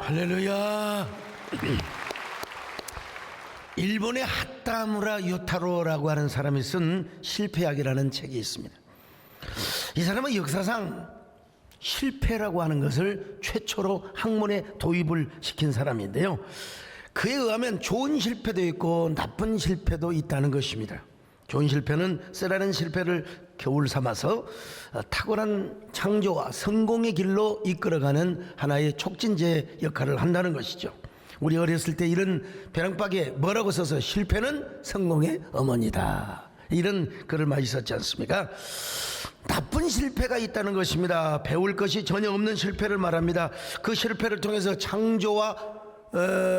할렐루야. 일본의 하타무라 요타로라고 하는 사람이 쓴 실패학이라는 책이 있습니다. 이 사람은 역사상 실패라고 하는 것을 최초로 학문에 도입을 시킨 사람인데요, 그에 의하면 좋은 실패도 있고 나쁜 실패도 있다는 것입니다. 좋은 실패는 쓰라린 실패를 교훈 삼아서 탁월한 창조와 성공의 길로 이끌어가는 하나의 촉진제 역할을 한다는 것이죠. 우리 어렸을 때 이런 벼랑박에 뭐라고 써서 실패는 성공의 어머니다, 이런 글을 많이 썼지 않습니까? 나쁜 실패가 있다는 것입니다. 배울 것이 전혀 없는 실패를 말합니다. 그 실패를 통해서 창조와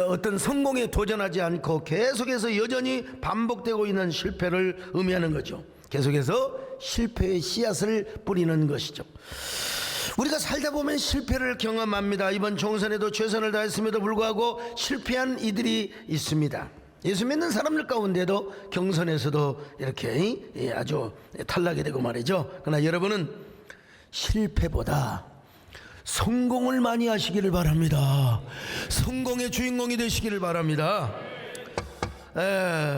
어떤 성공에 도전하지 않고 계속해서 여전히 반복되고 있는 실패를 의미하는 거죠. 계속해서 실패의 씨앗을 뿌리는 것이죠. 우리가 살다 보면 실패를 경험합니다. 이번 총선에도 최선을 다했음에도 불구하고 실패한 이들이 있습니다. 예수 믿는 사람들 가운데도 경선에서도 이렇게 아주 탈락이 되고 말이죠. 그러나 여러분은 실패보다 성공을 많이 하시기를 바랍니다. 성공의 주인공이 되시기를 바랍니다.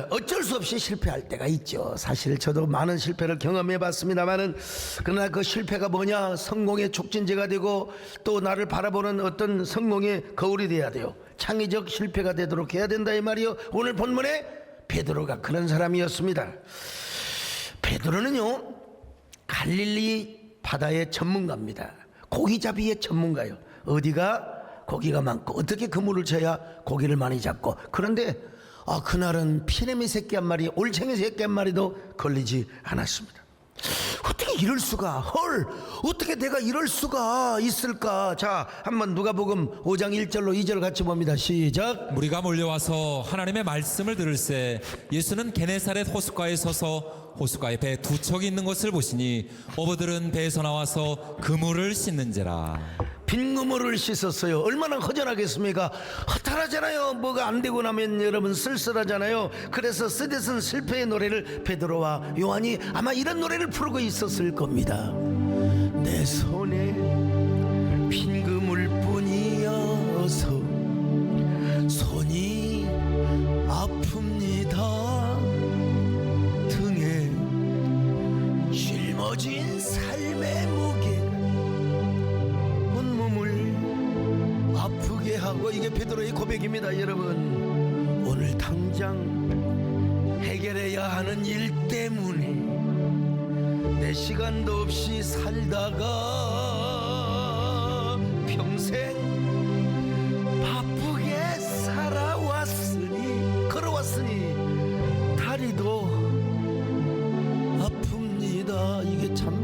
어쩔 수 없이 실패할 때가 있죠. 사실 저도 많은 실패를 경험해 봤습니다만은, 그러나 그 실패가 뭐냐, 성공의 촉진제가 되고 또 나를 바라보는 어떤 성공의 거울이 돼야 돼요. 창의적 실패가 되도록 해야 된다 이 말이요. 오늘 본문에 베드로가 그런 사람이었습니다. 베드로는요, 갈릴리 바다의 전문가입니다. 고기잡이의 전문가요. 어디가 고기가 많고 어떻게 그물을 쳐야 고기를 많이 잡고. 그런데 그날은 피레미 새끼 한 마리, 올챙이 새끼 한 마리도 걸리지 않았습니다. 어떻게 이럴 수가, 헐, 어떻게 내가 이럴 수가 있을까. 자, 한번 누가복음 5장 1절로 2절 같이 봅니다. 시작. 무리가 몰려와서 하나님의 말씀을 들을새 예수는 게네사렛 호숫가에 서서 호숫가에 배 두 척이 있는 것을 보시니 어부들은 배에서 나와서 그물을 씻는지라. 빈 그물을 씻었어요. 얼마나 허전하겠습니까? 허탈하잖아요. 뭐가 안 되고 나면 여러분 쓸쓸하잖아요. 그래서 쓰댓은 실패의 노래를 베드로와 요한이 아마 이런 노래를 부르고 있었을 겁니다. 내 손에 빈 그물뿐이어서 손이 아픕니다. 등에 짊어진 삶의 무게 온몸을 아프게 하고, 이게 베드로의 고백입니다. 여러분, 오늘 당장 해결해야 하는 일 때문에 내 시간도 없이 살다가 평생 바쁘게 살아왔으니, 걸어왔으니 다리도 아픕니다. 이게 참,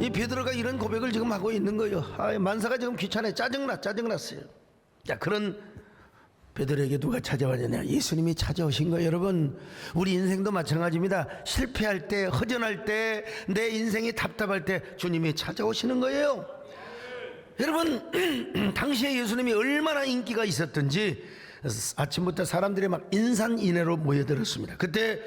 이 베드로가 이런 고백을 지금 하고 있는 거예요. 만사가 지금 귀찮아요. 짜증났어요. 자, 그런 베드로에게 누가 찾아왔느냐? 예수님이 찾아오신 거예요. 여러분, 우리 인생도 마찬가지입니다. 실패할 때, 허전할 때, 내 인생이 답답할 때 주님이 찾아오시는 거예요. 여러분, 당시에 예수님이 얼마나 인기가 있었던지 아침부터 사람들이 막 인산인해로 모여들었습니다. 그때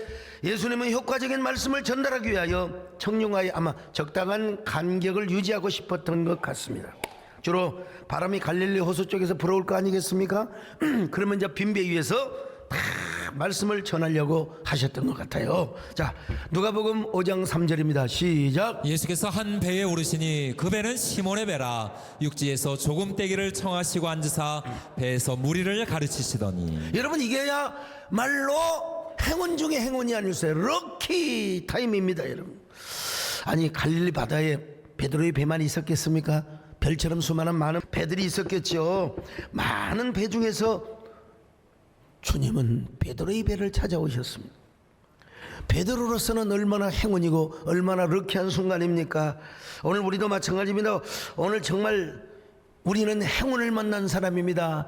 예수님은 효과적인 말씀을 전달하기 위하여 청룡하에 아마 적당한 간격을 유지하고 싶었던 것 같습니다. 주로 바람이 갈릴리 호수 쪽에서 불어올 거 아니겠습니까? 그러면 이제 빈배 위에서 다 말씀을 전하려고 하셨던 것 같아요. 자, 누가복음 5장 3절입니다. 시작. 예수께서 한 배에 오르시니 그 배는 시몬의 배라. 육지에서 조금 떼기를 청하시고 앉으사 배에서 무리를 가르치시더니. 여러분, 이게야 말로 행운 중에 행운이 아니었어요. 럭키 타임입니다. 여러분, 아니 갈릴리 바다에 베드로의 배만 있었겠습니까? 별처럼 수많은 많은 배들이 있었겠죠. 많은 배 중에서 주님은 베드로의 배를 찾아오셨습니다. 베드로로서는 얼마나 행운이고 얼마나 럭키한 순간입니까? 오늘 우리도 마찬가지입니다. 오늘 정말 우리는 행운을 만난 사람입니다.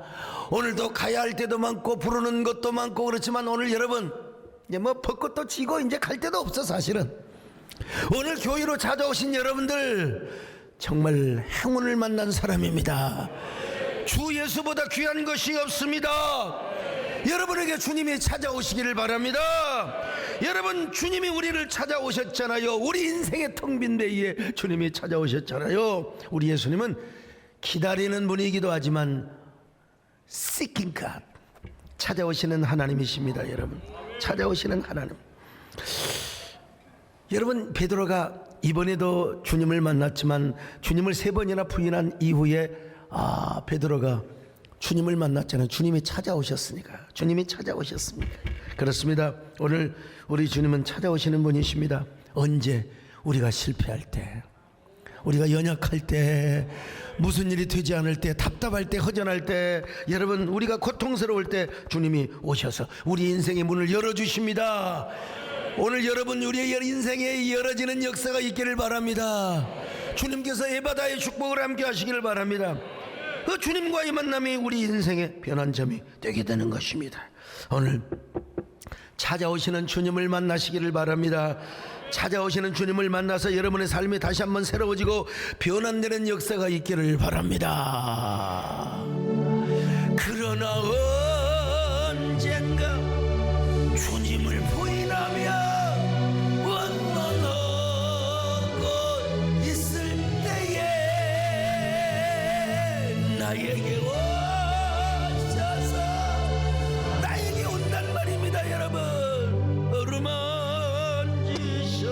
오늘도 가야 할 때도 많고 부르는 것도 많고 그렇지만 오늘 여러분, 이제 뭐 벚꽃도 지고 이제 갈 데도 없어. 사실은 오늘 교회로 찾아오신 여러분들 정말 행운을 만난 사람입니다. 주 예수보다 귀한 것이 없습니다. 여러분에게 주님이 찾아오시기를 바랍니다. 여러분, 주님이 우리를 찾아오셨잖아요. 우리 인생의 텅 빈 배에 주님이 찾아오셨잖아요. 우리 예수님은 기다리는 분이기도 하지만 seeking God. 찾아오시는 하나님이십니다, 여러분. 찾아오시는 하나님. 여러분, 베드로가 이번에도 주님을 만났지만 주님을 3번이나 부인한 이후에 베드로가 주님을 만났잖아요. 주님이 찾아오셨으니까. 주님이 찾아오셨습니다. 그렇습니다. 오늘 우리 주님은 찾아오시는 분이십니다. 언제? 우리가 실패할 때, 우리가 연약할 때, 무슨 일이 되지 않을 때, 답답할 때, 허전할 때, 여러분 우리가 고통스러울 때 주님이 오셔서 우리 인생의 문을 열어주십니다. 오늘 여러분 우리의 인생에 열어지는 역사가 있기를 바랍니다. 주님께서 에바다의 축복을 함께 하시기를 바랍니다. 그 주님과의 만남이 우리 인생의 변환점이 되게 되는 것입니다. 오늘 찾아오시는 주님을 만나시기를 바랍니다. 찾아오시는 주님을 만나서 여러분의 삶이 다시 한번 새로워지고 변환되는 역사가 있기를 바랍니다. 그러나 언젠가 주님을 부인하며 원망하고 있을 때에 나에게 오셔서 나에게 온단 말입니다. 여러분, 어루만지신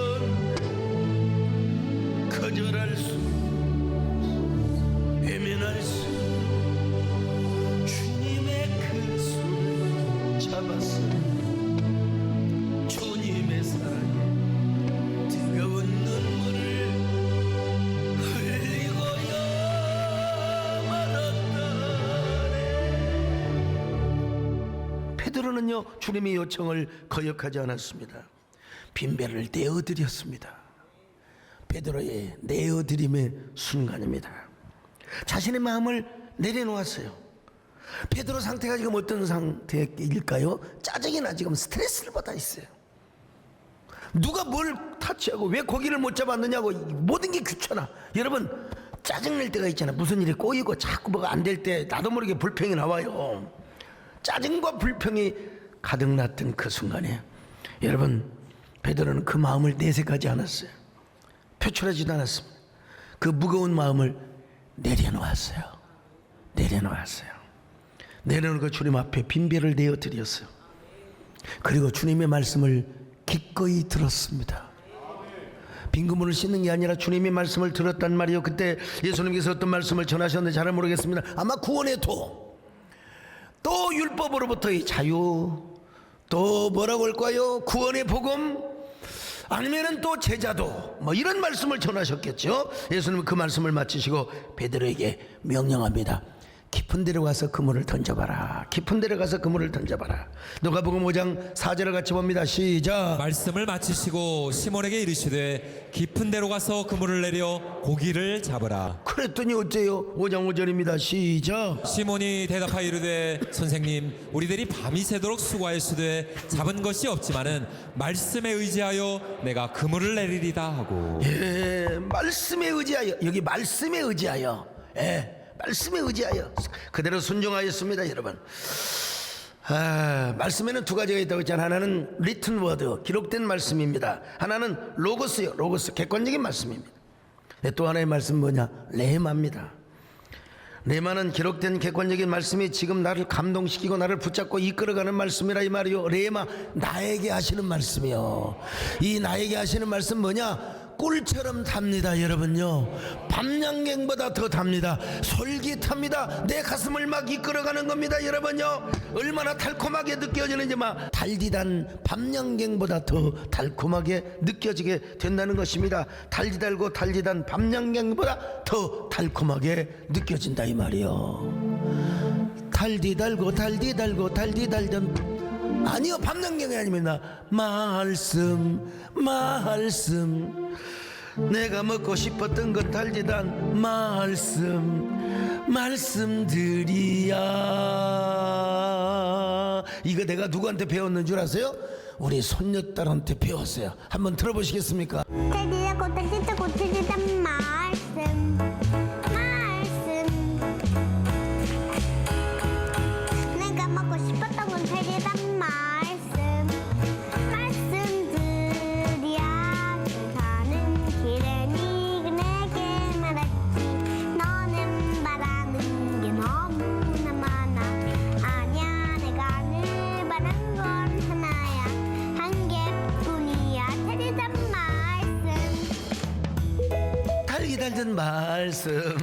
거절할 수 외면할 수 주님의 그 손 잡았으니 주님의 사랑에 뜨거운 눈물을 흘리고야 말았다네. 베드로는요 주님의 요청을 거역하지 않았습니다. 빈배를 내어드렸습니다. 베드로의 내어드림의 순간입니다. 자신의 마음을 내려놓았어요. 베드로 상태가 지금 어떤 상태일까요? 짜증이나 지금 스트레스를 받아 있어요. 누가 뭘 타치하고 왜 고기를 못 잡았느냐고 모든 게 귀찮아. 여러분 짜증낼 때가 있잖아. 무슨 일이 꼬이고 자꾸 뭐가 안 될 때 나도 모르게 불평이 나와요. 짜증과 불평이 가득 났던 그 순간에 여러분 베드로는 그 마음을 내색하지 않았어요. 표출하지도 않았습니다. 그 무거운 마음을 내려놓았어요. 내려놓고 주님 앞에 빈배를 내어드렸어요. 그리고 주님의 말씀을 기꺼이 들었습니다. 빈구문을 씻는 게 아니라 주님의 말씀을 들었단 말이요. 그때 예수님께서 어떤 말씀을 전하셨는지 잘 모르겠습니다. 아마 구원의 도, 또 율법으로부터의 자유, 또 뭐라고 할까요? 구원의 복음, 아니면은 또 제자도, 뭐 이런 말씀을 전하셨겠죠. 예수님은 그 말씀을 마치시고 베드로에게 명령합니다. 깊은 데로 가서 그물을 던져봐라. 깊은 데로 가서 그물을 던져봐라. 누가복음 5장 4절을 같이 봅니다. 시작. 말씀을 마치시고 시몬에게 이르시되 깊은 데로 가서 그물을 내려 고기를 잡으라. 그랬더니 어째요? 5장 5절입니다. 시작. 시몬이 대답하여 이르되 선생님 우리들이 밤이 새도록 수고하였으되 잡은 것이 없지만은 말씀에 의지하여 내가 그물을 내리리다 하고. 예, 말씀에 의지하여. 여기 말씀에 의지하여. 예, 말씀에 의지하여 그대로 순종하였습니다. 여러분, 말씀에는 두 가지가 있다고 했잖아요. 하나는 written word, 기록된 말씀입니다. 하나는 로고스요, 로고스, 객관적인 말씀입니다. 또 하나의 말씀은 뭐냐? 레마입니다. 레마는 기록된 객관적인 말씀이 지금 나를 감동시키고 나를 붙잡고 이끌어가는 말씀이라 이 말이요. 레마, 나에게 하시는 말씀이요. 이 나에게 하시는 말씀 뭐냐? 꿀처럼 답니다. 여러분요, 밤양갱보다 더 답니다. 솔깃합니다. 내 가슴을 막 이끌어가는 겁니다. 여러분요, 얼마나 달콤하게 느껴지는지 막 달디단 밤양갱보다 더 달콤하게 느껴지게 된다는 것입니다. 달디달고 달디단 밤양갱보다 더 달콤하게 느껴진다 이 말이요. 달디달고 달디달고 달디달던, 아니요, 밤양갱이 아닙니다. 말씀 내가 먹고 싶었던 것 달디단 말씀들이야. 이거 내가 누구한테 배웠는 줄 아세요? 우리 손녀딸한테 배웠어요. 한번 들어보시겠습니까? 달디다고 달디다고 달디단 말씀 내가 먹고 싶었던 건 달디단 말씀들이야. 가는 길에 네가 내게 말했지 너는 바라는 게 너무나 많아. 알던 말씀.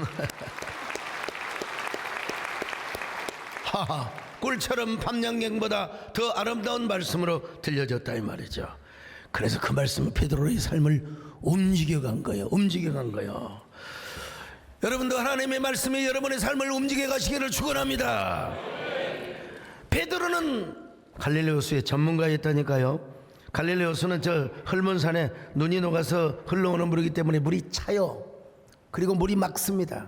하하, 꿀처럼 밤양갱보다 더 아름다운 말씀으로 들려졌다 이 말이죠. 그래서 그 말씀은 베드로의 삶을 움직여간 거예요. 움직여간 거예요. 여러분도 하나님의 말씀이 여러분의 삶을 움직여 가시기를 축원합니다. 베드로는 갈릴레오수의 전문가였다니까요. 갈릴레오수는 저 헐몬산에 눈이 녹아서 흘러오는 물이기 때문에 물이 차요. 그리고 물이 맑습니다.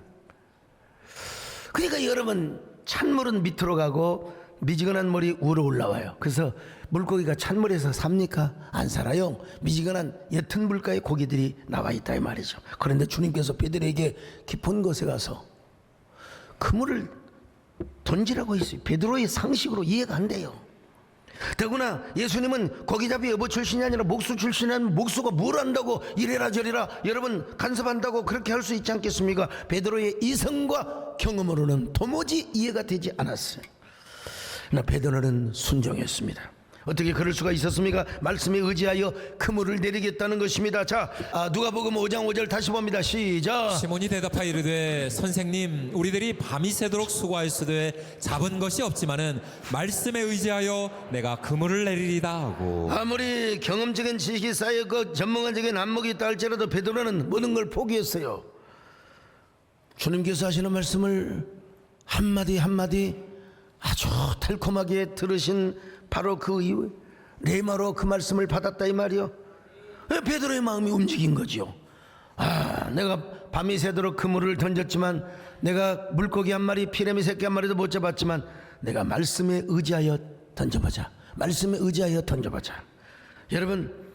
그러니까 여러분, 찬물은 밑으로 가고 미지근한 물이 위로 올라와요. 그래서 물고기가 찬물에서 삽니까? 안 살아요. 미지근한 옅은 물가에 고기들이 나와 있다 이 말이죠. 그런데 주님께서 베드로에게 깊은 곳에 가서 그물을 던지라고 했어요. 베드로의 상식으로 이해가 안 돼요. 더구나 예수님은 고기잡이 여보 출신이 아니라 목수 출신은 목수가 뭘 안다고 이래라 저래라 여러분 간섭한다고 그렇게 할 수 있지 않겠습니까? 베드로의 이성과 경험으로는 도무지 이해가 되지 않았어요. 그러나 베드로는 순종했습니다. 어떻게 그럴 수가 있었습니까? 말씀에 의지하여 그물을 내리겠다는 것입니다. 자, 누가복음 5장 5절 다시 봅니다. 시작. 시몬이 대답하여 이르되 선생님 우리들이 밤이 새도록 수고하였으되 잡은 것이 없지만은 말씀에 의지하여 내가 그물을 내리리다 하고. 아무리 경험적인 지식이 쌓였고 전문가적인 안목이 있다 할지라도 베드로는 모든 걸 포기했어요. 주님께서 하시는 말씀을 한마디 한마디 아주 달콤하게 들으신 바로 그 이후 레마로 그 말씀을 받았다 이 말이요. 베드로의 마음이 움직인 거지요. 내가 밤이 새도록 그물을 던졌지만 내가 물고기 한 마리 피레미 새끼 한 마리도 못 잡았지만 내가 말씀에 의지하여 던져보자. 말씀에 의지하여 던져보자. 여러분,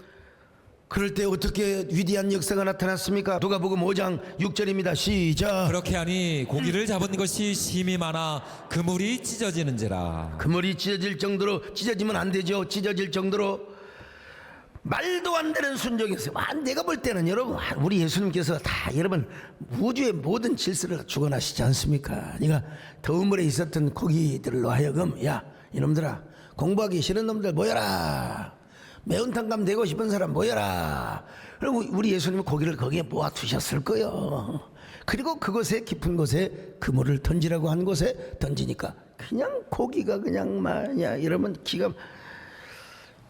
그럴 때 어떻게 위대한 역사가 나타났습니까? 누가복음 5장 6절입니다. 시작. 그렇게 하니 고기를 잡은 것이 심히 많아 그물이 찢어지는지라. 그물이 찢어질 정도로, 찢어지면 안 되죠. 찢어질 정도로 말도 안 되는 순종이었어요. 내가 볼 때는 여러분, 우리 예수님께서 다 여러분 우주의 모든 질서를 주관하시지 않습니까? 그러니까 더운 물에 있었던 고기들로 하여금 야 이놈들아 공부하기 싫은 놈들 모여라. 매운탕감 되고 싶은 사람 모여라. 그리고 우리 예수님은 고기를 거기에 모아두셨을 거예요. 그리고 그곳에 깊은 곳에 그물을 던지라고 한 곳에 던지니까 그냥 고기가 그냥 마냐 이러면 기가.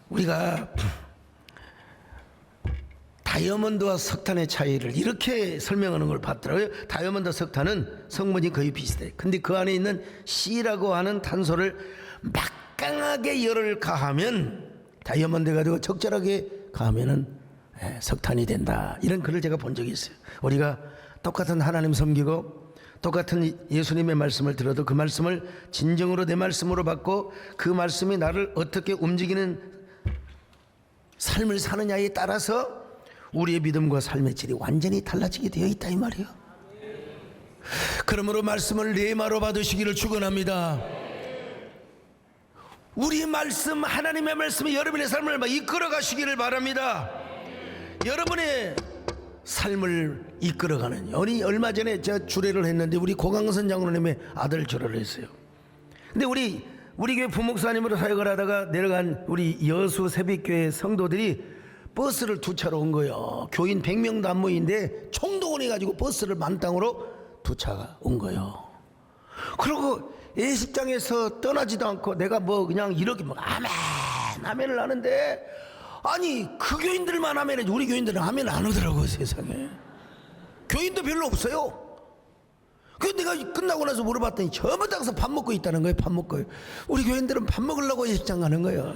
우리가 다이아몬드와 석탄의 차이를 이렇게 설명하는 걸 봤더라고요. 다이아몬드와 석탄은 성분이 거의 비슷해요. 근데 그 안에 있는 C라고 하는 탄소를 막강하게 열을 가하면 다이아몬드 가지고 적절하게 가하면은 석탄이 된다. 이런 글을 제가 본 적이 있어요. 우리가 똑같은 하나님 섬기고 똑같은 예수님의 말씀을 들어도 그 말씀을 진정으로 내 말씀으로 받고 그 말씀이 나를 어떻게 움직이는 삶을 사느냐에 따라서 우리의 믿음과 삶의 질이 완전히 달라지게 되어 있다 이 말이에요. 그러므로 말씀을 레마로 받으시기를 축원합니다. 우리 말씀, 하나님의 말씀이 여러분의 삶을 이끌어 가시기를 바랍니다. 여러분의 삶을 이끌어가는, 얼마 전에 제가 주례를 했는데 우리 고강선 장로님의 아들 주례를 했어요. 근데 우리 교회 부목사님으로 사역을 하다가 내려간 우리 여수 새벽교회 성도들이 버스를 두 차로 온 거예요. 교인 100명도 안 모이는데 총동원해 가지고 버스를 만땅으로 두 차가 온 거예요. 그리고 예식장에서 떠나지도 않고 내가 그냥 이렇게 아멘을 하는데, 아니 그 교인들만 아멘해지 우리 교인들은 아멘 안 하더라고요. 세상에 교인도 별로 없어요. 그래서 내가 끝나고 나서 물어봤더니 전부 다 가서 밥 먹고 있다는 거예요. 밥 먹고. 우리 교인들은 밥 먹으려고 예식장 가는 거예요.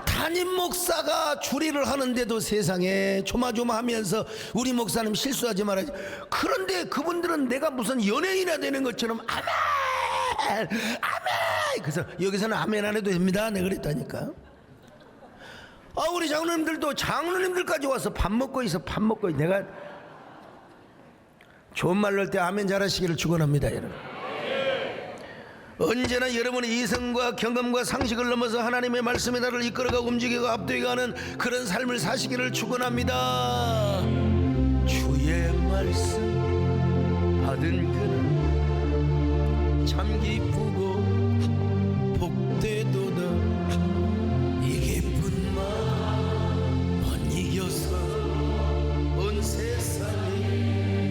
담임 목사가 주례를 하는데도 세상에 조마조마하면서 우리 목사님 실수하지 말아야지. 그런데 그분들은 내가 무슨 연예인이 되는 것처럼 아멘 그래서 여기서는 아멘 안 해도 됩니다. 내가 그랬다니까. 우리 장로님들도 장로님들까지 와서 밥 먹고 있어. 밥 먹고 있어. 내가 좋은 말로 할 때 아멘 잘하시기를 축원합니다. 여러분, 언제나 여러분의 이성과 경험과 상식을 넘어서 하나님의 말씀이 나를 이끌어가고 움직이고 앞뒤가는 그런 삶을 사시기를 축원합니다. 주의 말씀 받은 그는 참 기쁘고 복되도다. 이 기쁜 마음 못 이겨서 온 세상에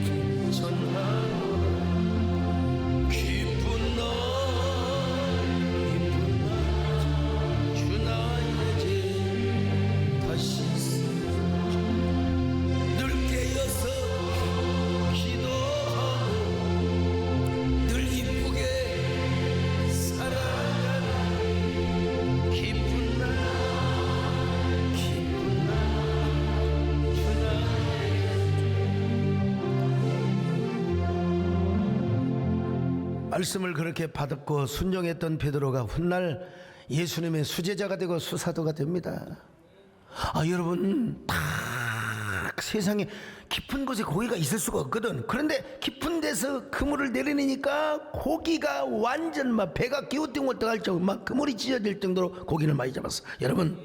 말씀을 그렇게 받았고 순종했던 베드로가 훗날 예수님의 수제자가 되고 수사도가 됩니다. 여러분, 딱 세상에 깊은 곳에 고기가 있을 수가 없거든. 그런데 깊은 데서 그물을 내리니까 고기가 완전 막 배가 기우뚱우뚱할 정도, 막 그물이 찢어질 정도로 고기를 많이 잡았어. 여러분,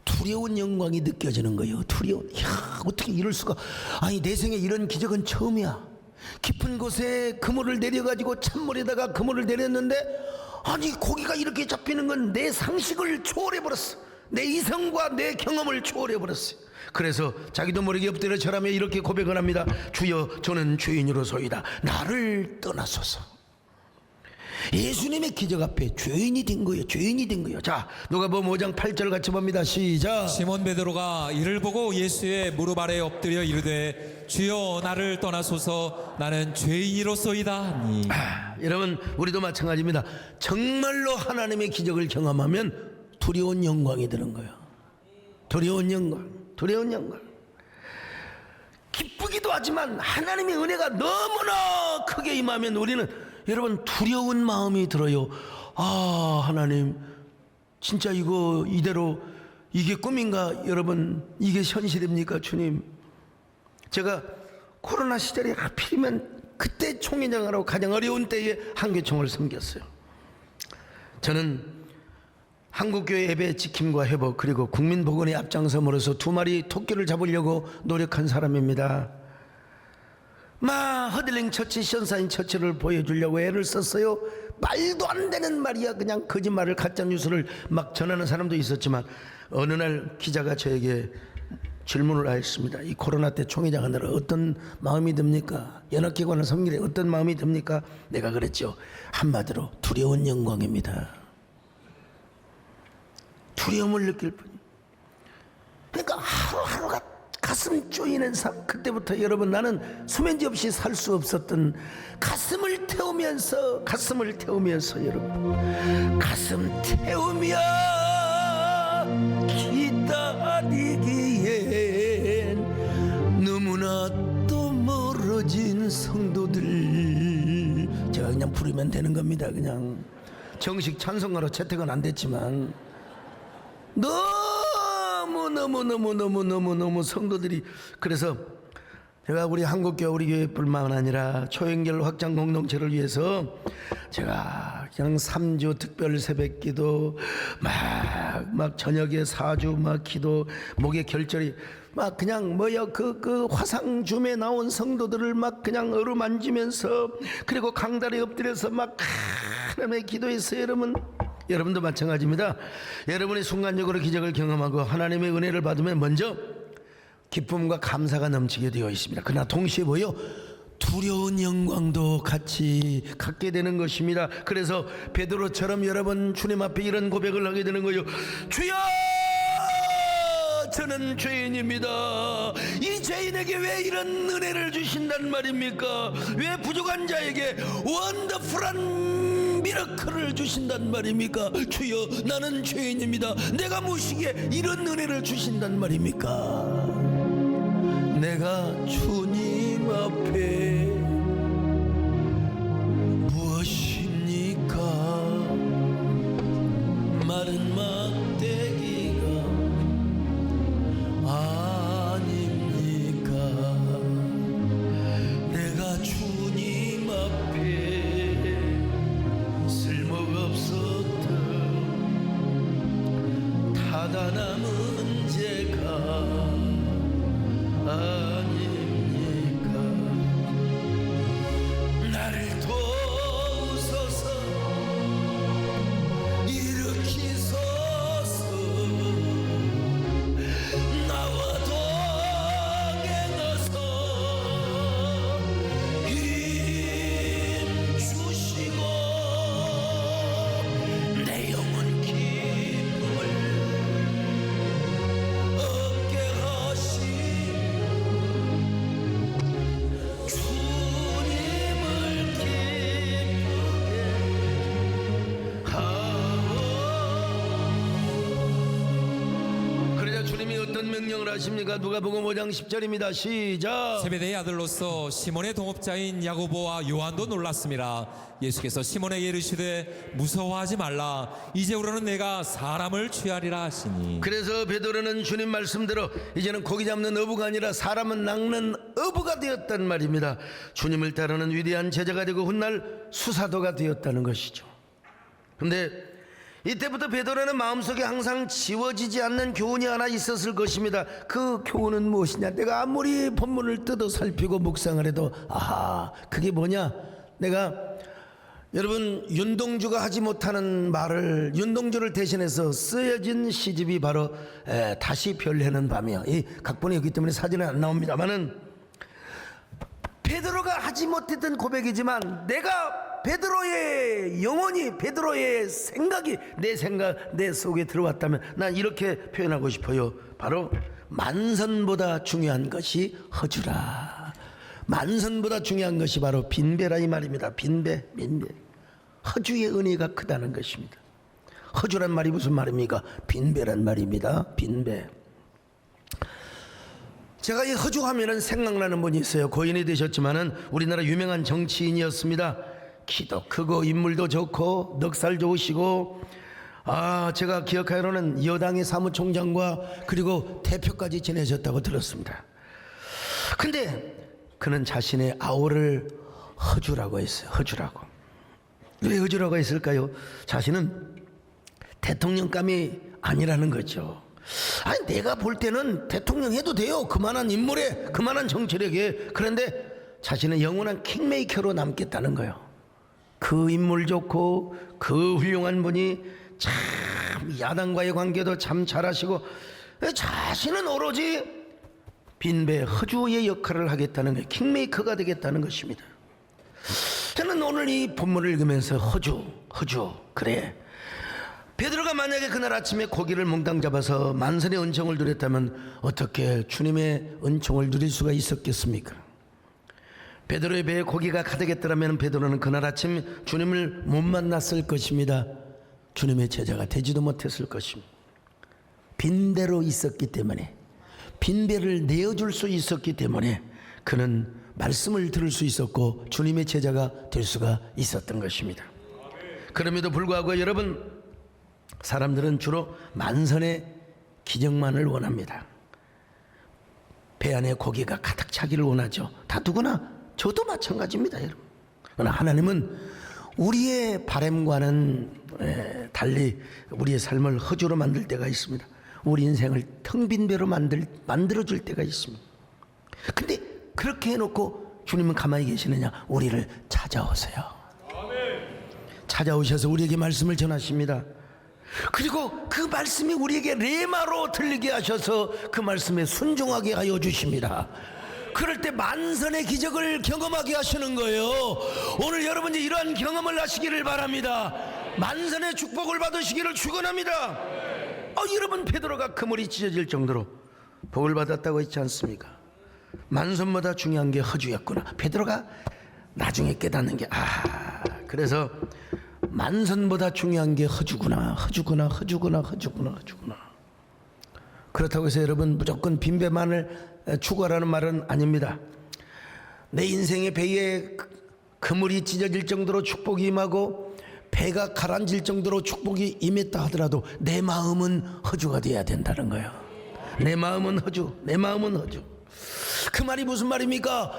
두려운 영광이 느껴지는 거예요. 두려운. 이야, 어떻게 이럴 수가. 아니, 내 생에 이런 기적은 처음이야. 깊은 곳에 그물을 내려가지고 찬물에다가 그물을 내렸는데, 아니, 고기가 이렇게 잡히는 건 내 상식을 초월해버렸어. 내 이성과 내 경험을 초월해버렸어요. 그래서 자기도 모르게 엎드려 절하며 이렇게 고백을 합니다. 주여, 저는 죄인으로소이다. 나를 떠나소서. 예수님의 기적 앞에 죄인이 된 거예요. 죄인이 된 거예요. 자, 누가복음 5장 8절 같이 봅니다. 시작. 시몬 베드로가 이를 보고 예수의 무릎 아래 엎드려 이르되 주여 나를 떠나소서 나는 죄인이로소이다 하니. 여러분, 우리도 마찬가지입니다. 정말로 하나님의 기적을 경험하면 두려운 영광이 드는 거예요. 두려운 영광, 두려운 영광. 기쁘기도 하지만 하나님의 은혜가 너무나 크게 임하면 우리는, 여러분, 두려운 마음이 들어요. 하나님, 진짜 이거 이대로 이게 꿈인가? 여러분, 이게 현실입니까? 주님, 제가 코로나 시절에 하필이면 그때 총회장하라고 가장 어려운 때에 한교총을 섬겼어요. 저는 한국교회 예배 지킴과 회복, 그리고 국민복원의 앞장섬으로서 2마리 토끼를 잡으려고 노력한 사람입니다. 허들링 처치, 션사인 처치를 보여주려고 애를 썼어요. 말도 안 되는 말이야. 그냥 거짓말을, 가짜뉴스를 막 전하는 사람도 있었지만, 어느 날 기자가 저에게 질문을 하였습니다. 이 코로나 때 총회장 하느라 어떤 마음이 듭니까? 연합기관을 섬기래 어떤 마음이 듭니까? 내가 그랬죠. 한마디로 두려운 영광입니다. 두려움을 느낄 뿐. 그러니까 하루하루가 가슴 쪼이는 삶. 그때부터 여러분, 나는 수면제 없이 살 수 없었던, 가슴을 태우면서 여러분, 가슴 태우며 기다리기엔 너무나 또 멀어진 성도들. 제가 그냥 부르면 되는 겁니다. 그냥 정식 찬송가로 채택은 안 됐지만 너무 성도들이. 그래서 제가 우리 한국교회, 우리 교회뿐만 아니라 초연결 확장 공동체를 위해서 제가 그냥 3주 특별 새벽기도, 막 저녁에 4주 막 기도, 목에 결절이 막 그냥 그 화상줌에 나온 성도들을 막 그냥 어루만지면서, 그리고 강다리에 엎드려서 막 하나님의 기도했어요. 여러분도 마찬가지입니다. 여러분이 순간적으로 기적을 경험하고 하나님의 은혜를 받으면 먼저 기쁨과 감사가 넘치게 되어 있습니다. 그러나 동시에 두려운 영광도 같이 갖게 되는 것입니다. 그래서 베드로처럼 여러분, 주님 앞에 이런 고백을 하게 되는 거예요. 주여, 저는 죄인입니다. 이 죄인에게 왜 이런 은혜를 주신단 말입니까? 왜 부족한 자에게 원더풀한 미라클을 주신단 말입니까? 주여, 나는 죄인입니다. 내가 무엇이기에 이런 은혜를 주신단 말입니까? 내가 주님 앞에 무엇입니까? 마른 막대기가 아닙니까? 내가 주님 앞에 쓸모가 없었던 타다나 문제가 아닙니까? 명령을 하십니까? 누가복음 5장 10절입니다. 시작. 세베대의 아들로서 시몬의 동업자인 야고보와 요한도 놀랐습니다. 예수께서 시몬에게 이르시되 무서워하지 말라. 이제부로는 내가 사람을 취하리라 하시니. 그래서 베드로는 주님 말씀대로 이제는 고기 잡는 어부가 아니라 사람은 낚는 어부가 되었단 말입니다. 주님을 따르는 위대한 제자가 되고 훗날 수사도가 되었다는 것이죠. 근데 이때부터 베드로는 마음속에 항상 지워지지 않는 교훈이 하나 있었을 것입니다. 그 교훈은 무엇이냐? 내가 아무리 본문을 뜯어 살피고 묵상을 해도 아하, 그게 뭐냐? 내가 여러분 윤동주가 하지 못하는 말을 윤동주를 대신해서 쓰여진 시집이 바로 다시 별해는 밤이요. 이 각본이 여기 때문에 사진은 안 나옵니다만은 베드로가 하지 못했던 고백이지만 내가 베드로의 영혼이 베드로의 생각이 내 속에 들어왔다면 난 이렇게 표현하고 싶어요. 바로 만선보다 중요한 것이 허주라. 만선보다 중요한 것이 바로 빈배라 이 말입니다. 빈배. 허주의 은혜가 크다는 것입니다. 허주란 말이 무슨 말입니까? 빈배란 말입니다. 빈배. 제가 이 허주하면은 생각나는 분이 있어요. 고인이 되셨지만은 우리나라 유명한 정치인이었습니다. 키도 크고 인물도 좋고 넉살 좋으시고 제가 기억하기로는 여당의 사무총장과 그리고 대표까지 지내셨다고 들었습니다. 근데 그는 자신의 아우를 허주라고 했어요. 허주라고. 왜 허주라고 했을까요? 자신은 대통령감이 아니라는 거죠. 아니 내가 볼 때는 대통령 해도 돼요. 그만한 인물에 그만한 정치력에. 그런데 자신은 영원한 킹메이커로 남겠다는 거예요. 그 인물 좋고 그 훌륭한 분이 참 야당과의 관계도 참 잘하시고 자신은 오로지 빈배 허주의 역할을 하겠다는 거예요. 킹메이커가 되겠다는 것입니다. 저는 오늘 이 본문을 읽으면서 허주 그래 베드로가 만약에 그날 아침에 고기를 몽땅 잡아서 만선의 은총을 누렸다면 어떻게 주님의 은총을 누릴 수가 있었겠습니까? 베드로의 배에 고기가 가득했더라면 베드로는 그날 아침 주님을 못 만났을 것입니다. 주님의 제자가 되지도 못했을 것입니다. 빈배로 있었기 때문에 빈배를 내어줄 수 있었기 때문에 그는 말씀을 들을 수 있었고 주님의 제자가 될 수가 있었던 것입니다. 그럼에도 불구하고 여러분 사람들은 주로 만선의 기적만을 원합니다. 배 안에 고기가 가득 차기를 원하죠. 다 누구나 저도 마찬가지입니다. 여러분. 그러나 하나님은 우리의 바람과는 달리 우리의 삶을 허주로 만들 때가 있습니다. 우리 인생을 텅 빈 배로 만들어줄 때가 있습니다. 근데 그렇게 해놓고 주님은 가만히 계시느냐? 우리를 찾아오세요. 찾아오셔서 우리에게 말씀을 전하십니다. 그리고 그 말씀이 우리에게 레마로 들리게 하셔서 그 말씀에 순종하게 하여 주십니다. 그럴 때 만선의 기적을 경험하게 하시는 거예요. 오늘 여러분이 이러한 경험을 하시기를 바랍니다. 만선의 축복을 받으시기를 축원합니다. 여러분 베드로가 그물이 찢어질 정도로 복을 받았다고 했지 않습니까? 만선보다 중요한 게 허주였구나. 베드로가 나중에 깨닫는 게 그래서 만선보다 중요한 게 허주구나. 그렇다고 해서 여러분 무조건 빈배만을 추구하라는 말은 아닙니다. 내 인생의 배에 그물이 찢어질 정도로 축복이 임하고 배가 가라앉을 정도로 축복이 임했다 하더라도 내 마음은 허주가 돼야 된다는 거예요. 내 마음은 허주. 그 말이 무슨 말입니까?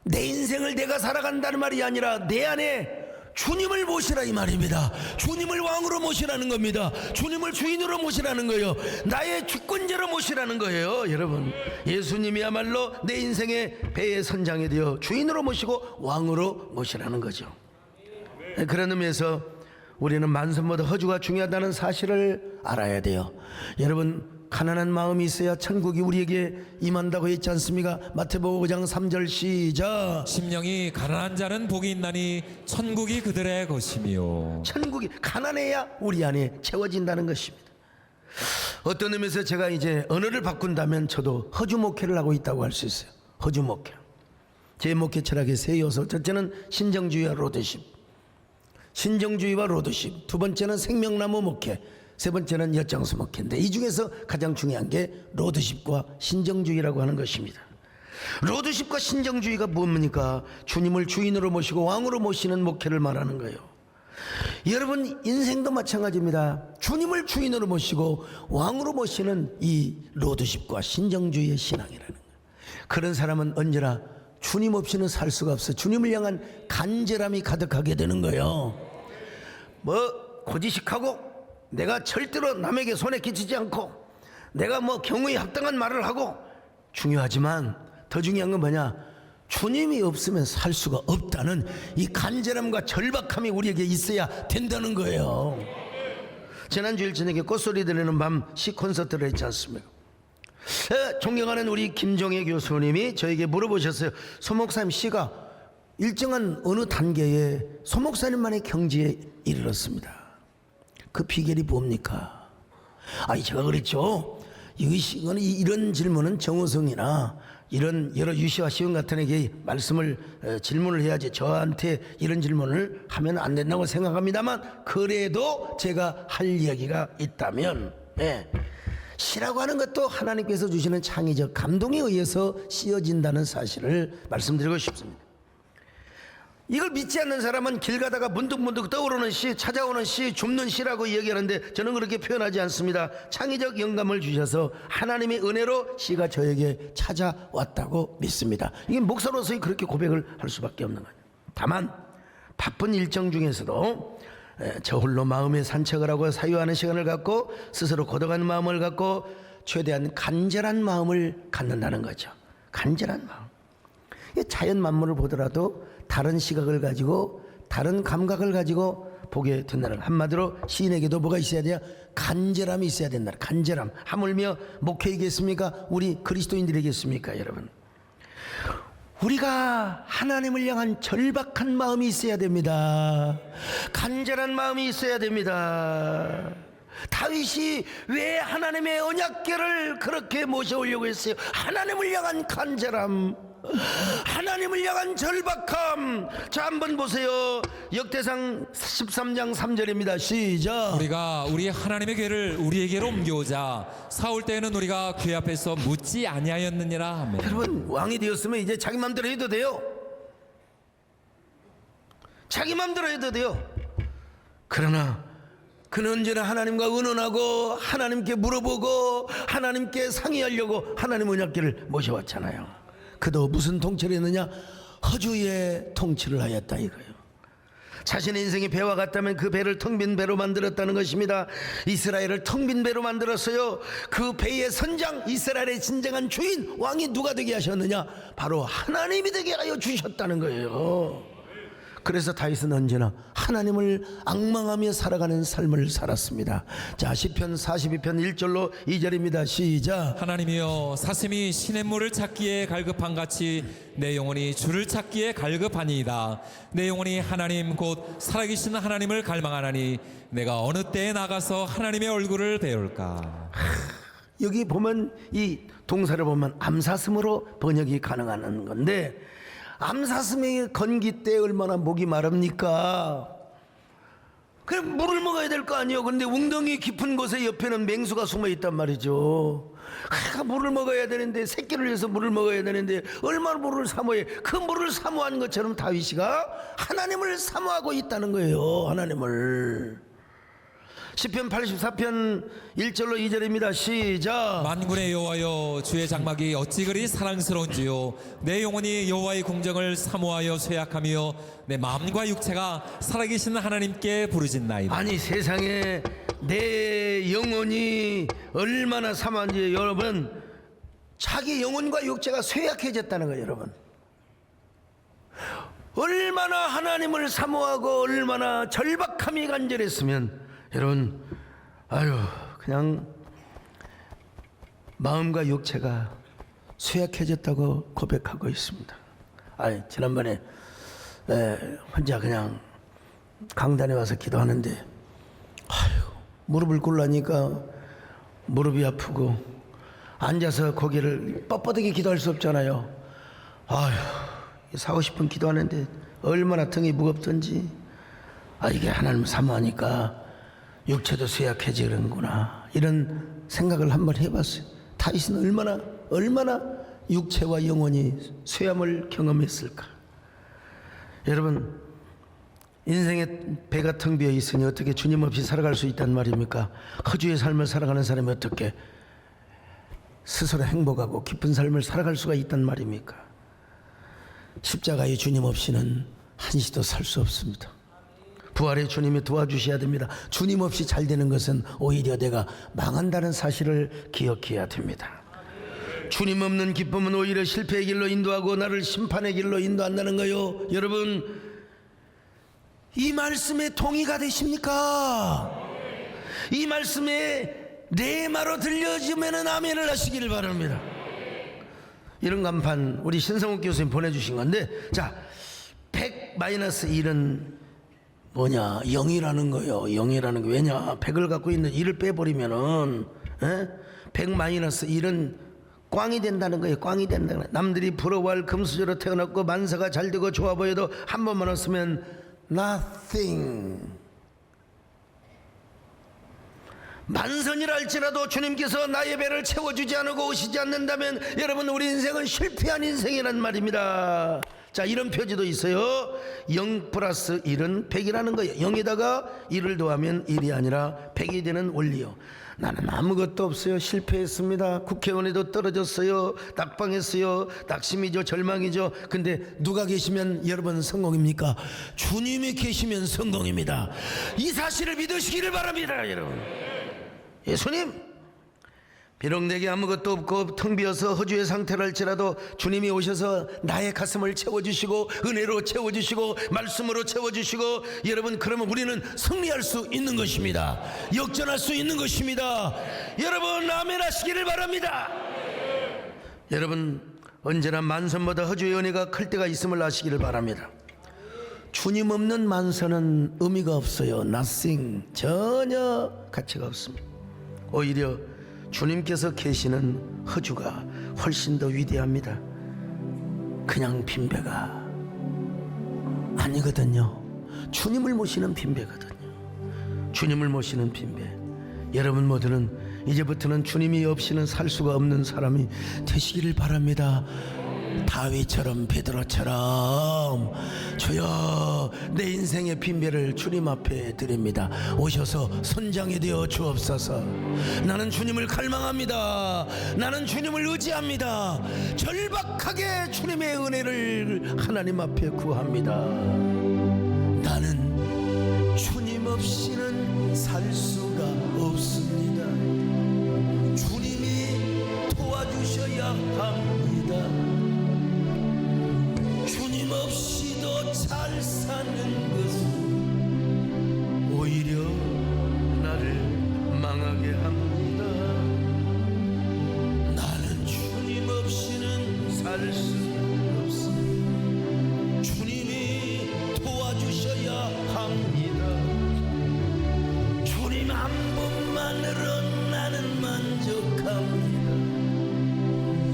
내 인생을 내가 살아간다는 말이 아니라 내 안에 주님을 모시라 이 말입니다. 주님을 왕으로 모시라는 겁니다. 주님을 주인으로 모시라는 거예요. 나의 주권자로 모시라는 거예요. 여러분 예수님이야말로 내 인생의 배의 선장이 되어 주인으로 모시고 왕으로 모시라는 거죠. 그런 의미에서 우리는 만선보다 허주가 중요하다는 사실을 알아야 돼요. 여러분 가난한 마음이 있어야 천국이 우리에게 임한다고 했지 않습니까? 마태복음 5장 3절 시작. 심령이 가난한 자는 복이 있나니 천국이 그들의 것이며. 천국이 가난해야 우리 안에 채워진다는 것입니다. 어떤 의미에서 제가 이제 언어를 바꾼다면 저도 허주 목회를 하고 있다고 할 수 있어요. 허주 목회. 제 목회 철학의 세 요소. 첫째는 신정주의와 로드십. 두 번째는 생명나무 목회. 세 번째는 엿장수목회인데 이 중에서 가장 중요한 게 로드십과 신정주의라고 하는 것입니다. 로드십과 신정주의가 뭡니까? 주님을 주인으로 모시고 왕으로 모시는 목회를 말하는 거예요. 여러분 인생도 마찬가지입니다. 주님을 주인으로 모시고 왕으로 모시는 이 로드십과 신정주의의 신앙이라는 거예요. 그런 사람은 언제나 주님 없이는 살 수가 없어요. 주님을 향한 간절함이 가득하게 되는 거예요. 뭐 고지식하고 내가 절대로 남에게 손에 끼치지 않고 내가 뭐 경우에 합당한 말을 하고 중요하지만 더 중요한 건 뭐냐? 주님이 없으면 살 수가 없다는 이 간절함과 절박함이 우리에게 있어야 된다는 거예요. 지난주일 저녁에 꽃소리 들리는 밤 시 콘서트를 했지 않습니까? 존경하는 우리 김종혜 교수님이 저에게 물어보셨어요. 소 목사님, 시가 일정한 어느 단계에 소 목사님만의 경지에 이르렀습니다. 그 비결이 뭡니까? 아니 제가 그랬죠. 이런 질문은 정우성이나 이런 여러 유시와 시온 같은 에게 질문을 해야지 저한테 이런 질문을 하면 안 된다고 생각합니다만, 그래도 제가 할 이야기가 있다면, 시라고 하는 것도 하나님께서 주시는 창의적 감동에 의해서 씌어진다는 사실을 말씀드리고 싶습니다. 이걸 믿지 않는 사람은 길 가다가 문득문득 떠오르는 시, 찾아오는 시, 줍는 시라고 얘기하는데 저는 그렇게 표현하지 않습니다. 창의적 영감을 주셔서 하나님의 은혜로 시가 저에게 찾아왔다고 믿습니다. 이게 목사로서 그렇게 고백을 할 수밖에 없는 거예요. 다만 바쁜 일정 중에서도 저 홀로 마음의 산책을 하고 사유하는 시간을 갖고 스스로 고독한 마음을 갖고 최대한 간절한 마음을 갖는다는 거죠. 간절한 마음. 자연 만물을 보더라도 다른 시각을 가지고 다른 감각을 가지고 보게 된다는, 한마디로 시인에게도 뭐가 있어야 돼요? 간절함이 있어야 된다. 간절함. 하물며 목회이겠습니까? 우리 그리스도인들이겠습니까? 여러분, 우리가 하나님을 향한 절박한 마음이 있어야 됩니다. 간절한 마음이 있어야 됩니다. 다윗이 왜 하나님의 언약궤를 그렇게 모셔오려고 했어요? 하나님을 향한 간절함, 하나님을 향한 절박함. 자, 한번 보세요. 역대상 13장 3절입니다. 시작. 우리가 우리 하나님의 궤를 우리에게로 옮겨오자. 사울 때에는 우리가 궤 앞에서 묻지 아니하였느니라. 아멘. 여러분, 왕이 되었으면 이제 자기 마음대로 해도 돼요. 자기 마음대로 해도 돼요. 그러나 그는 언제나 하나님과 의논하고 하나님께 물어보고 하나님께 상의하려고 하나님 언약궤를 모셔왔잖아요. 그도 무슨 통치를 했느냐? 허주의 통치를 하였다 이거예요. 자신의 인생이 배와 같다면 그 배를 텅 빈 배로 만들었다는 것입니다. 이스라엘을 텅 빈 배로 만들었어요. 그 배의 선장, 이스라엘의 진정한 주인, 왕이 누가 되게 하셨느냐? 바로 하나님이 되게 하여 주셨다는 거예요. 그래서 다윗은 언제나 하나님을 앙망하며 살아가는 삶을 살았습니다. 자, 시편 42편 1절로 2절입니다. 시작. 하나님이여, 사슴이 시냇물을 찾기에 갈급한 같이 내 영혼이 주를 찾기에 갈급하니이다. 내 영혼이 하나님 곧 살아계신 하나님을 갈망하나니 내가 어느 때에 나가서 하나님의 얼굴을 배울까. 여기 보면 이 동사를 보면 암사슴으로 번역이 가능한 건데, 암사슴의 건기 때 얼마나 목이 마릅니까? 그냥 물을 먹어야 될 거 아니에요. 근데 웅덩이 깊은 곳에 옆에는 맹수가 숨어 있단 말이죠. 그러니까 물을 먹어야 되는데, 새끼를 위해서 물을 먹어야 되는데 얼마나 물을 사모해. 그 물을 사모하는 것처럼 다윗이가 하나님을 사모하고 있다는 거예요. 하나님을. 시편 84편 1절로 2절입니다. 시작. 만군의 여호와여, 주의 장막이 어찌 그리 사랑스러운지요. 내 영혼이 여호와의 궁정을 사모하여 쇠약하며 내 마음과 육체가 살아계신 하나님께 부르짖나이다. 아니, 세상에 내 영혼이 얼마나 사모한지, 여러분, 자기 영혼과 육체가 쇠약해졌다는 거예요. 여러분, 얼마나 하나님을 사모하고 얼마나 절박함이 간절했으면, 여러분, 그냥 마음과 육체가 쇠약해졌다고 고백하고 있습니다. 지난번에 혼자 그냥 강단에 와서 기도하는데, 무릎을 꿇으니까 무릎이 아프고 앉아서 고개를 뻣뻣하게 기도할 수 없잖아요. 사고 싶은 기도하는데 얼마나 등이 무겁던지. 이게 하나님 사모하니까 육체도 쇠약해지는구나, 이런 생각을 한번 해봤어요. 다윗은 얼마나 육체와 영혼이 쇠함을 경험했을까. 여러분, 인생의 배가 텅 비어 있으니 어떻게 주님 없이 살아갈 수 있단 말입니까? 허주의 삶을 살아가는 사람이 어떻게 스스로 행복하고 기쁜 삶을 살아갈 수가 있단 말입니까? 십자가의 주님 없이는 한시도 살 수 없습니다. 부활의 주님이 도와주셔야 됩니다. 주님 없이 잘 되는 것은 오히려 내가 망한다는 사실을 기억해야 됩니다. 주님 없는 기쁨은 오히려 실패의 길로 인도하고 나를 심판의 길로 인도한다는 거요. 여러분, 이 말씀에 동의가 되십니까? 이 말씀에 레마로 들려지면 아멘을 하시기를 바랍니다. 이런 간판 우리 신성욱 교수님 보내주신 건데, 자, 100-1은 뭐냐? 0이라는 거예요. 0이라는 거. 왜냐? 100을 갖고 있는 1을 빼버리면은 100-1은 꽝이 된다는 거예요. 꽝이 된다는 거예요. 남들이 부러워할 금수저로 태어났고 만사가 잘 되고 좋아 보여도 한 번만 왔으면 nothing. 만선이라 할지라도 주님께서 나의 배를 채워주지 않고 오시지 않는다면 여러분, 우리 인생은 실패한 인생이란 말입니다. 자, 이런 표지도 있어요. 0 플러스 1은 100이라는 거예요. 0에다가 1을 더하면 1이 아니라 100이 되는 원리요. 나는 아무것도 없어요. 실패했습니다. 국회의원에도 떨어졌어요. 낙방했어요. 낙심이죠. 절망이죠. 근데 누가 계시면 여러분 성공입니까? 주님이 계시면 성공입니다. 이 사실을 믿으시기를 바랍니다. 여러분, 예수님, 비록 내게 아무것도 없고 텅 비어서 허주의 상태를 할지라도 주님이 오셔서 나의 가슴을 채워주시고 은혜로 채워주시고 말씀으로 채워주시고, 여러분, 그러면 우리는 승리할 수 있는 것입니다. 역전할 수 있는 것입니다. 여러분, 아멘 하시기를 바랍니다. 여러분, 언제나 만선보다 허주의 은혜가 클 때가 있음을 아시기를 바랍니다. 주님 없는 만선은 의미가 없어요. nothing. 전혀 가치가 없습니다. 오히려 주님께서 계시는 허주가 훨씬 더 위대합니다. 그냥 빈배가 아니거든요. 주님을 모시는 빈배거든요. 주님을 모시는 빈배. 여러분 모두는 이제부터는 주님이 없이는 살 수가 없는 사람이 되시기를 바랍니다. 다윗처럼, 베드로처럼, 주여, 내 인생의 빈배를 주님 앞에 드립니다. 오셔서 선장이 되어 주옵소서. 나는 주님을 갈망합니다. 나는 주님을 의지합니다. 절박하게 주님의 은혜를 하나님 앞에 구합니다. 나는 주님 없이는 살 수가 없습니다. 주님이 도와주셔야 합니다. 주님 없이도 잘 사는 것은 오히려 나를 망하게 합니다. 나는 주님 없이는 살 수 없습니다. 주님이 도와주셔야 합니다. 주님 한 분만으로 나는 만족합니다.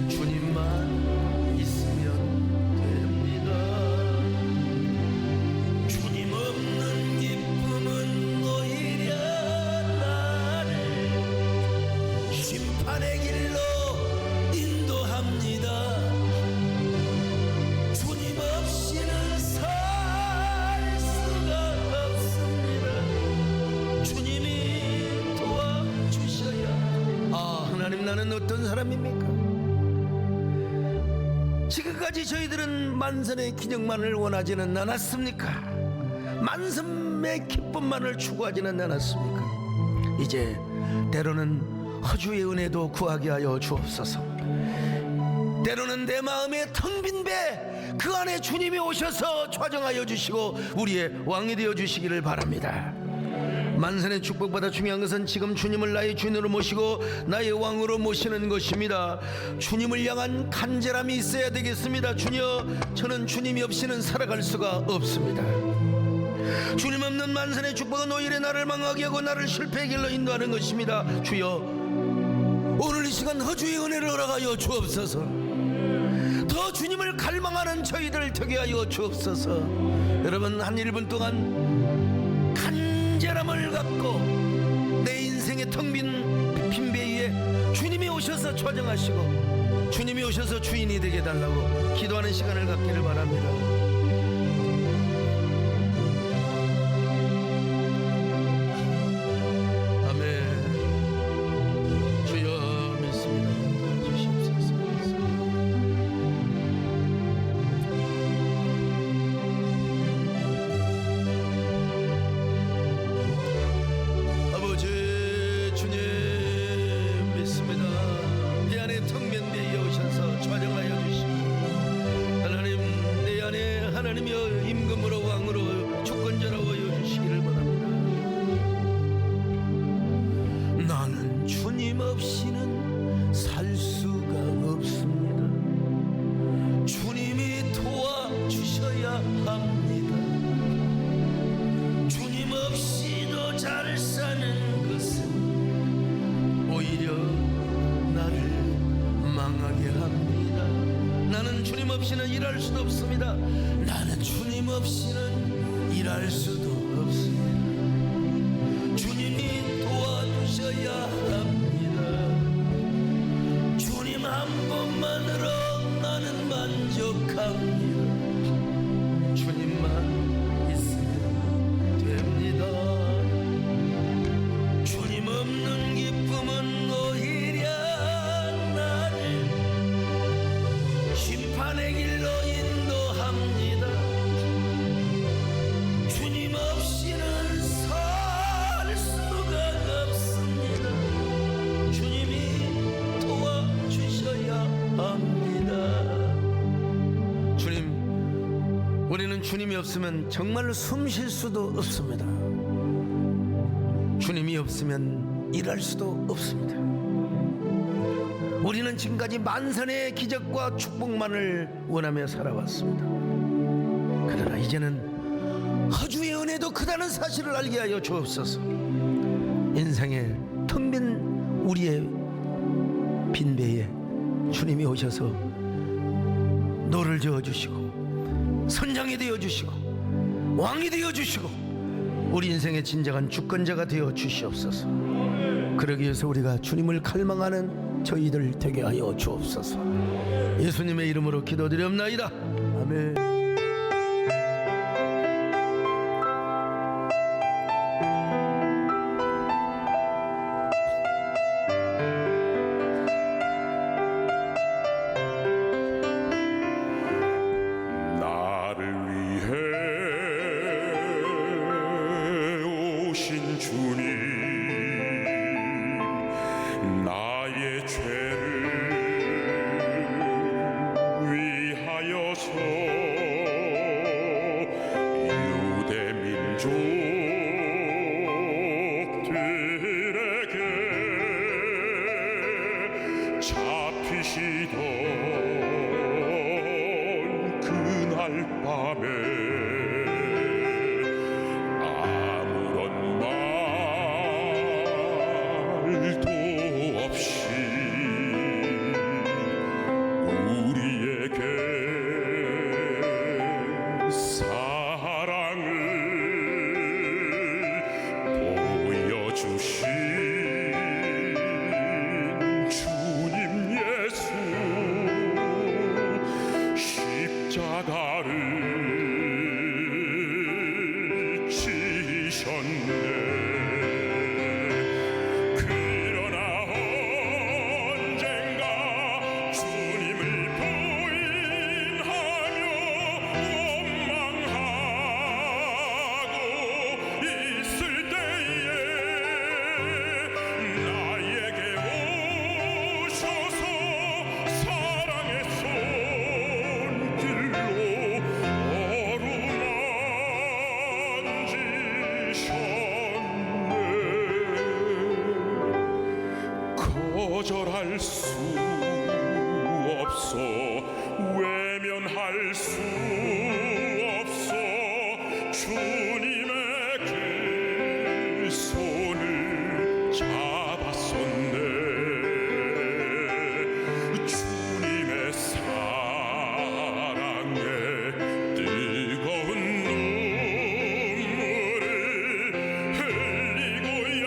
주님만 있으면 주님 없는 기쁨은 오히려 나를 심판의 길로 인도합니다. 주님 없이는 살 수가 없습니다. 주님이 도와주셔야. 하나님, 나는 어떤 사람입니까? 지금까지 저희들은 만선의 기적만을 원하지는 않았습니까? 만선의 기쁨만을 추구하지는 않았습니까? 이제 때로는 허주의 은혜도 구하게 하여 주옵소서. 때로는 내 마음에 텅 빈 배, 그 안에 주님이 오셔서 좌정하여 주시고 우리의 왕이 되어 주시기를 바랍니다. 만선의 축복보다 중요한 것은 지금 주님을 나의 주인으로 모시고 나의 왕으로 모시는 것입니다. 주님을 향한 간절함이 있어야 되겠습니다. 주여, 저는 주님이 없이는 살아갈 수가 없습니다. 주님 없는 만선의 축복은 오히려 나를 망하게 하고 나를 실패의 길로 인도하는 것입니다. 주여, 오늘 이 시간 허주의 은혜를 허락하여 주옵소서. 더 주님을 갈망하는 저희들 되게 하여 주옵소서. 여러분, 한 1분 동안 간절함을 갖고 내 인생의 텅 빈 배 위에 주님이 오셔서 좌정하시고 주님이 오셔서 주인이 되게 해달라고 기도하는 시간을 갖기를 바랍니다. 하나님이여 임금으로 왕으로 주권자로 여주시기를 바랍니다. 나는 주님 없이는 살 수가 없습니다. 주님이 도와주셔야 합니다. 주님 없이도 잘 사는 것은 오히려 나를 망하게 합니다. 나는 주님 없이는 일할 수도 없습니다. 나는 주님 없이는 일할 수도 없습니다. 주님이 도와주셔야 합니다. 주님 한 번만으로 나는 만족합니다. 주님만 있으면 됩니다. 주님 없는 기쁨은 오히려 나를 심판의 길로 인도합니다. 주님 없이는 살 수가 없습니다. 주님이 도와주셔야 합니다. 주님, 우리는 주님이 없으면 정말로 숨 쉴 수도 없습니다. 주님이 없으면 일할 수도 없습니다. 우리는 지금까지 만선의 기적과 축복만을 원하며 살아왔습니다. 그러나 이제는 허주의 은혜도 크다는 사실을 알게 하여 주옵소서. 인생의 텅 빈 우리의 빈 배에 주님이 오셔서 노를 저어주시고 선장이 되어주시고 왕이 되어주시고 우리 인생의 진정한 주권자가 되어 주시옵소서. 그러기 위해서 우리가 주님을 갈망하는 저희들 되게 하여 주옵소서. 예수님의 이름으로 기도드리옵나이다. 아멘. 나를 위해 오신 주님, 나의 죄를 위하여서 유대 민족들에게 잡히시던 그날 밤에 아무런 말도 없이 우리에게 사랑을 보여주신 주님 예수, 십자가를 지셨네. 그러나 언젠가 주님을 부인하며 원망하고 있을 때에 나에게 오셔서 사랑의 손길로 어루만지셨네. 거절할 수 없어, 외면할 수 없어. 주님의 그 손을 잡았었네. 주님의 사랑에 뜨거운 눈물을 흘리고야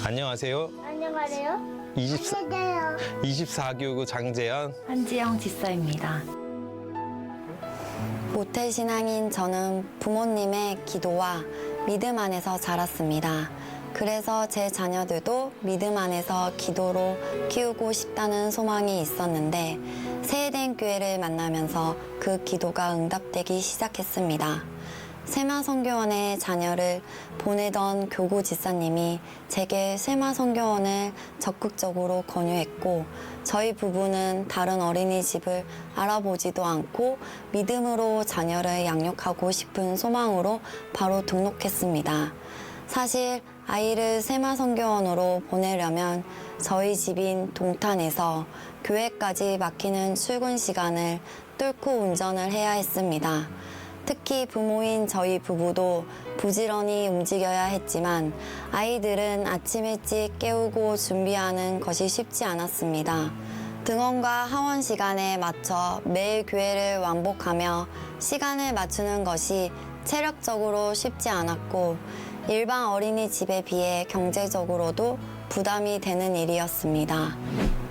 안녕하세요. 안녕하세요. 24교구 장재현. 한지영 집사입니다. 모태신앙인 저는 부모님의 기도와 믿음 안에서 자랐습니다. 그래서 제 자녀들도 믿음 안에서 기도로 키우고 싶다는 소망이 있었는데 세해된 교회를 만나면서 그 기도가 응답되기 시작했습니다. 세마선교원에 자녀를 보내던 교구 집사님이 제게 세마선교원을 적극적으로 권유했고 저희 부부는 다른 어린이집을 알아보지도 않고 믿음으로 자녀를 양육하고 싶은 소망으로 바로 등록했습니다. 사실 아이를 세마선교원으로 보내려면 저희 집인 동탄에서 교회까지 막히는 출근 시간을 뚫고 운전을 해야 했습니다. 특히 부모인 저희 부부도 부지런히 움직여야 했지만 아이들은 아침 일찍 깨우고 준비하는 것이 쉽지 않았습니다. 등원과 하원 시간에 맞춰 매일 교회를 왕복하며 시간을 맞추는 것이 체력적으로 쉽지 않았고 일반 어린이집에 비해 경제적으로도 부담이 되는 일이었습니다.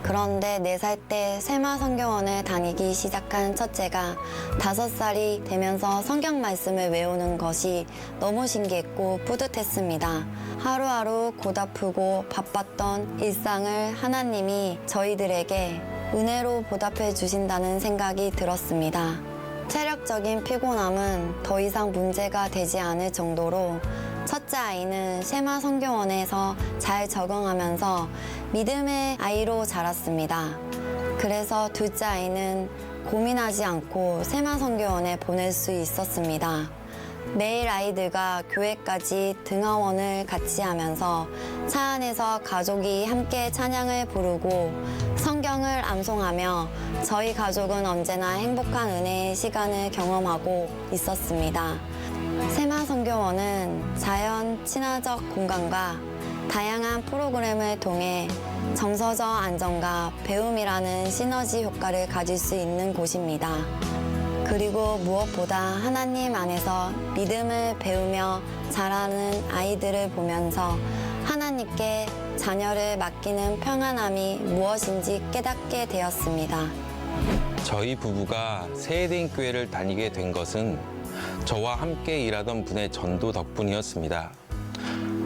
그런데 4살 때 세마선교원을 다니기 시작한 첫째가 5살이 되면서 성경 말씀을 외우는 것이 너무 신기했고 뿌듯했습니다. 하루하루 고달프고 바빴던 일상을 하나님이 저희들에게 은혜로 보답해 주신다는 생각이 들었습니다. 체력적인 피곤함은 더 이상 문제가 되지 않을 정도로 첫째 아이는 세마선교원에서 잘 적응하면서 믿음의 아이로 자랐습니다. 그래서 둘째 아이는 고민하지 않고 세마선교원에 보낼 수 있었습니다. 매일 아이들과 교회까지 등하원을 같이 하면서 차 안에서 가족이 함께 찬양을 부르고 성경을 암송하며 저희 가족은 언제나 행복한 은혜의 시간을 경험하고 있었습니다. 세마선교원은 자연 친화적 공간과 다양한 프로그램을 통해 정서적 안정과 배움이라는 시너지 효과를 가질 수 있는 곳입니다. 그리고 무엇보다 하나님 안에서 믿음을 배우며 자라는 아이들을 보면서 하나님께 자녀를 맡기는 평안함이 무엇인지 깨닫게 되었습니다. 저희 부부가 세해된 교회를 다니게 된 것은 저와 함께 일하던 분의 전도 덕분이었습니다.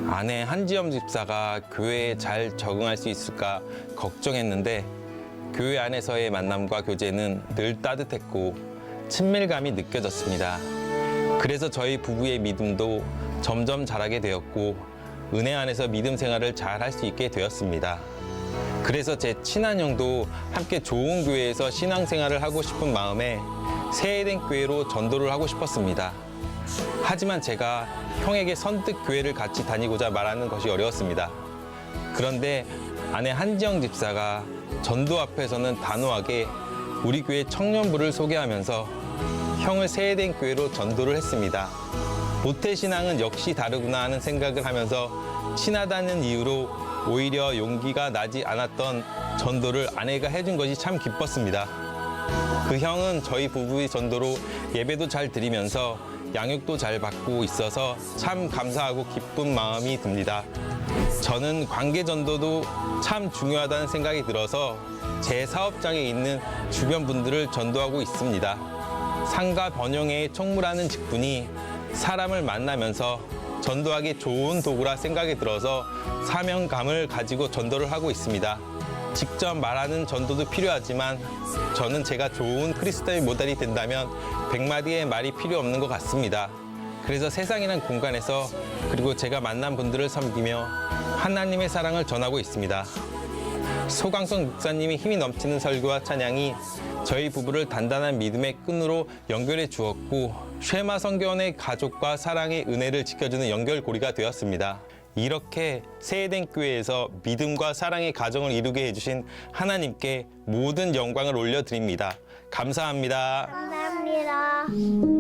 아내 한지영 집사가 교회에 잘 적응할 수 있을까 걱정했는데 교회 안에서의 만남과 교제는 늘 따뜻했고 친밀감이 느껴졌습니다. 그래서 저희 부부의 믿음도 점점 자라게 되었고 은혜 안에서 믿음 생활을 잘 할 수 있게 되었습니다. 그래서 제 친한 형도 함께 좋은 교회에서 신앙생활을 하고 싶은 마음에 세해된 교회로 전도를 하고 싶었습니다. 하지만 제가 형에게 선뜻 교회를 같이 다니고자 말하는 것이 어려웠습니다. 그런데 아내 한지영 집사가 전도 앞에서는 단호하게 우리 교회 청년부를 소개하면서 형을 세해된 교회로 전도를 했습니다. 모태신앙은 역시 다르구나 하는 생각을 하면서 친하다는 이유로 오히려 용기가 나지 않았던 전도를 아내가 해준 것이 참 기뻤습니다. 그 형은 저희 부부의 전도로 예배도 잘 드리면서 양육도 잘 받고 있어서 참 감사하고 기쁜 마음이 듭니다. 저는 관계 전도도 참 중요하다는 생각이 들어서 제 사업장에 있는 주변 분들을 전도하고 있습니다. 상가 번영회의 총무라는 직분이 사람을 만나면서 전도하기 좋은 도구라 생각이 들어서 사명감을 가지고 전도를 하고 있습니다. 직접 말하는 전도도 필요하지만 저는 제가 좋은 그리스도의 모델이 된다면 100마디의 말이 필요 없는 것 같습니다. 그래서 세상이란 공간에서 그리고 제가 만난 분들을 섬기며 하나님의 사랑을 전하고 있습니다. 소강성 목사님이 힘이 넘치는 설교와 찬양이 저희 부부를 단단한 믿음의 끈으로 연결해 주었고 세마선교원의 가족과 사랑의 은혜를 지켜주는 연결고리가 되었습니다. 이렇게 세해된 교회에서 믿음과 사랑의 가정을 이루게 해주신 하나님께 모든 영광을 올려드립니다. 감사합니다. 감사합니다.